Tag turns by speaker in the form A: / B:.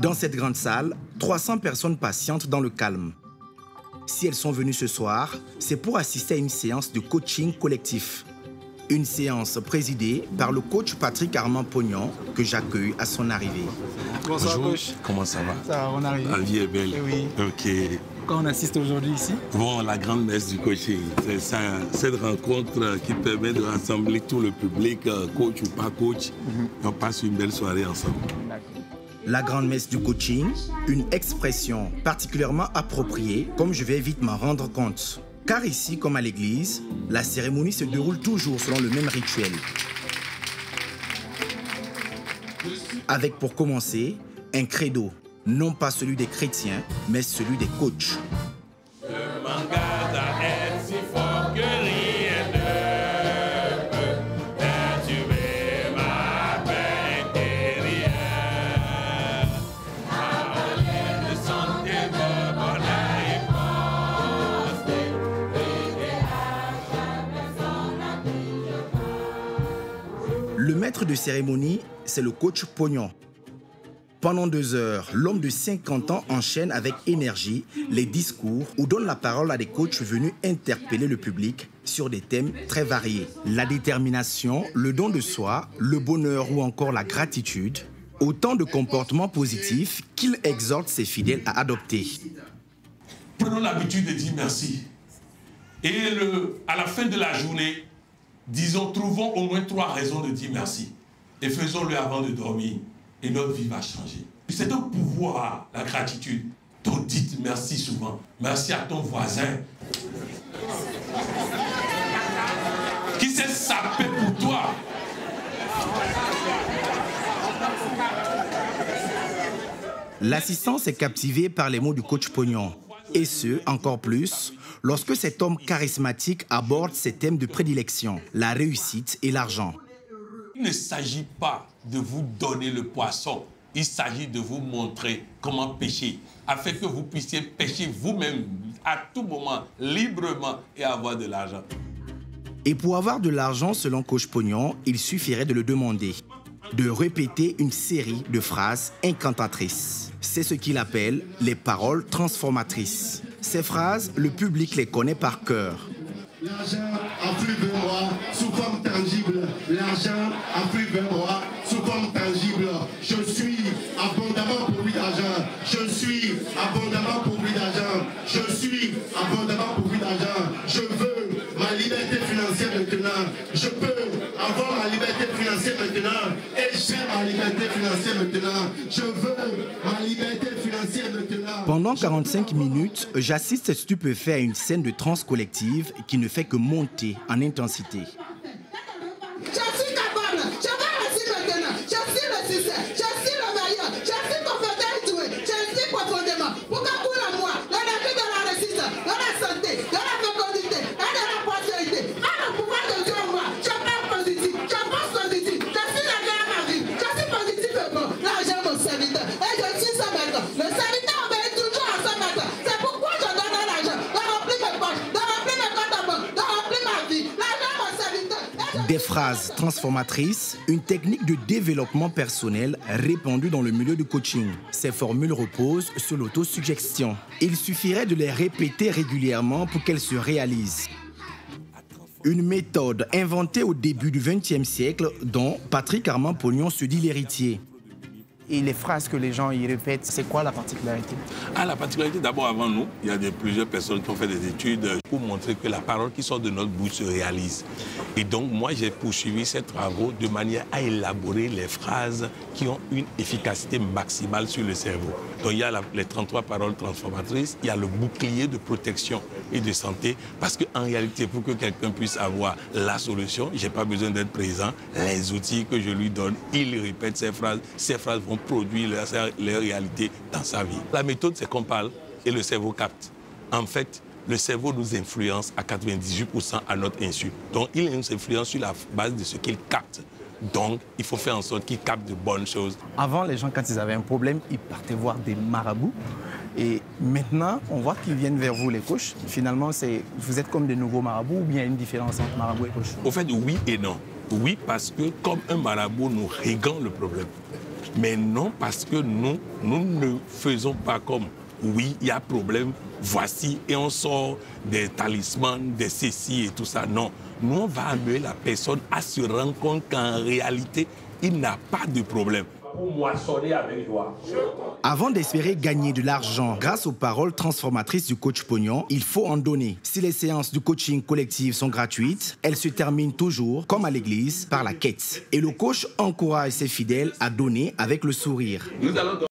A: Dans cette grande salle, 300 personnes patientent dans le calme. Si elles sont venues ce soir, c'est pour assister à une séance de coaching collectif. Une séance présidée par le coach Patrick Armand Pognon que j'accueille à son arrivée.
B: Bonsoir,
C: bonjour,
B: coach.
C: comment ça va?
B: Ça va, on arrive.
C: La vie est belle.
B: Eh oui.
C: Ok.
B: Quand on assiste aujourd'hui ici?
C: Bon, la grande messe du coaching, c'est ça, cette rencontre qui permet de rassembler tout le public, coach ou pas coach. On passe une belle soirée ensemble.
A: La grande messe du coaching, une expression particulièrement appropriée, comme je vais vite m'en rendre compte. Car ici, comme à l'église, la cérémonie se déroule toujours selon le même rituel. Avec pour commencer, un credo, non pas celui des chrétiens, mais celui des coachs.
D: Je m'engage à être si fort que rien ne peut perturber ma paix intérieure. Parler de santé, de bonheur et force,
A: Le maître de cérémonie, c'est le coach Pognon. Pendant 2 heures, l'homme de 50 ans enchaîne avec énergie les discours ou donne la parole à des coachs venus interpeller le public sur des thèmes très variés. La détermination, le don de soi, le bonheur ou encore la gratitude. Autant de comportements positifs qu'il exhorte ses fidèles à adopter.
D: Prenons l'habitude de dire merci. Et à la fin de la journée, disons, trouvons au moins 3 raisons de dire merci. Et faisons-le avant de dormir. Et notre vie va changer. C'est un pouvoir, la gratitude. Donc dites merci souvent. Merci à ton voisin qui s'est sapé pour toi.
A: L'assistance est captivée par les mots du coach Pognon. Et ce, encore plus, lorsque cet homme charismatique aborde ses thèmes de prédilection, la réussite et l'argent.
D: Il ne s'agit pas de vous donner le poisson. Il s'agit de vous montrer comment pêcher, afin que vous puissiez pêcher vous-même à tout moment, librement, et avoir de l'argent.
A: Et pour avoir de l'argent, selon coach Pognon, il suffirait de le demander, de répéter une série de phrases incantatrices. C'est ce qu'il appelle les paroles transformatrices. Ces phrases, le public les connaît par cœur.
E: L'argent afflue vers moi sous forme tangible. L'argent afflue vers moi sous forme tangible. Je suis abondamment pourvu d'argent. Je suis abondamment pourvu d'argent. Je suis abondamment pourvu d'argent. Je veux ma liberté financière maintenant. Je peux avoir ma liberté financière maintenant. Et j'ai ma liberté financière maintenant. Je veux ma liberté financière maintenant.
A: Pendant 45 minutes, j'assiste stupéfait à une scène de transe collective qui ne fait que monter en intensité.
F: Je suis capable, je vais réussir maintenant, je suis le succès, je suis le meilleur, je suis confortable et doué, je suis profondément. Pourquoi pour moi, l'énergie de la réussite, de la santé, de la fécondité et de la prospérité, a le pouvoir de Dieu en moi. Je pense positif, je pense positif, je suis la guerre à ma vie, je suis positif et bon. Là, j'ai mon serviteur et je suis son maître. Le serviteur obéit toujours à son maître. C'est pourquoi je donne l'argent, de remplir mes poches, de remplir mes comptes en banque, de remplir ma vie. L'argent est mon serviteur.
A: Des phrases transformatrices, une technique de développement personnel répandue dans le milieu du coaching. Ces formules reposent sur l'autosuggestion. Il suffirait de les répéter régulièrement pour qu'elles se réalisent. Une méthode inventée au début du XXe siècle dont Patrick Armand Pognon se dit l'héritier.
B: Et les phrases que les gens y répètent, c'est quoi la particularité?
D: La particularité, d'abord, avant nous, il y a plusieurs personnes qui ont fait des études pour montrer que la parole qui sort de notre bouche se réalise. Et donc, moi, j'ai poursuivi ces travaux de manière à élaborer les phrases qui ont une efficacité maximale sur le cerveau. Donc, il y a les 33 paroles transformatrices, il y a le bouclier de protection et de santé, parce qu'en réalité, pour que quelqu'un puisse avoir la solution, je n'ai pas besoin d'être présent. Les outils que je lui donne, il répète ces phrases vont produire leur réalité dans sa vie. La méthode, c'est qu'on parle et le cerveau capte. En fait, le cerveau nous influence à 98% à notre insu. Donc, il nous influence sur la base de ce qu'il capte. Donc, il faut faire en sorte qu'il capte de bonnes choses.
B: Avant, les gens, quand ils avaient un problème, ils partaient voir des marabouts. Et maintenant, on voit qu'ils viennent vers vous, les coachs. Finalement, vous êtes comme des nouveaux marabouts ou bien il y a une différence entre marabout et coach?
D: Au fait, oui et non. Oui, parce que comme un marabout nous réglant le problème. Mais non, parce que nous ne faisons pas comme oui, il y a problème, voici, et on sort des talismans, des ceci et tout ça. Non, nous, on va amener la personne à se rendre compte qu'en réalité, il n'a pas de problème.
A: Avant d'espérer gagner de l'argent grâce aux paroles transformatrices du coach Pognon, il faut en donner. Si les séances de coaching collectif sont gratuites, elles se terminent toujours, comme à l'église, par la quête. Et le coach encourage ses fidèles à donner avec le sourire.